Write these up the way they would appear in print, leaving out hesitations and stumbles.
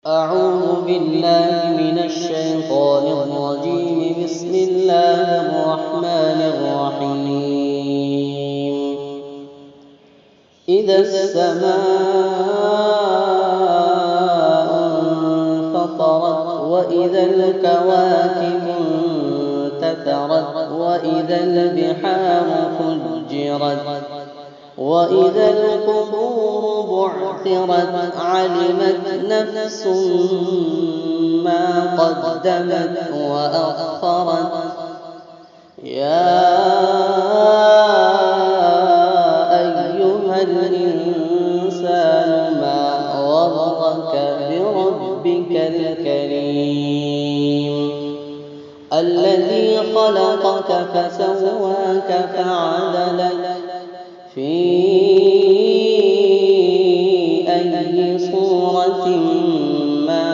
أعوذ بالله من الشيطان الرجيم. بسم الله الرحمن الرحيم. إذا السماء انفطرت وإذا الكواكب انتثرت وإذا البحار فجرت وإذا القبور بعثرت علمت نفس ما قدمت وأخرت. يا أيها الإنسان ما غرك بربك الكريم الذي خلقك فسواك فعدلك في أي صورة ما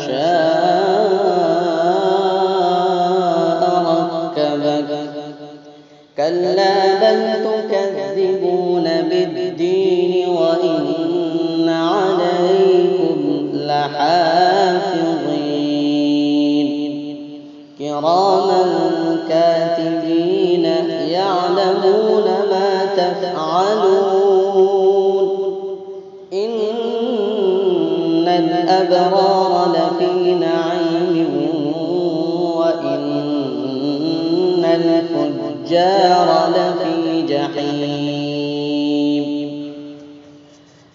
شاء ركبك. كلا بل تكذبون بالدين وإن عليكم لحافظين كراما كاتبين يعلمون ما تفعلون. إن الأبرار لفي نعيم وإن الفجار لفي جحيم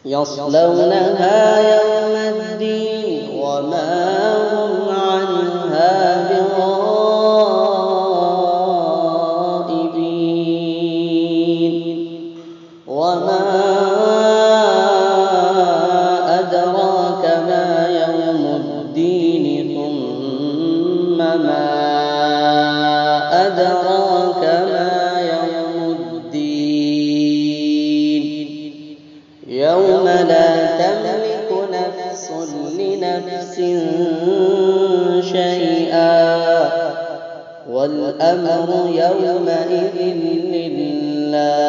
يصلونها يوم الدين وما هم عنها بغائبين. وما أدراك ما يوم الدين ثم ما أدراك ما يوم الدين. يوم لا تملك نفس لنفس شيئا والأمر يومئذ لله.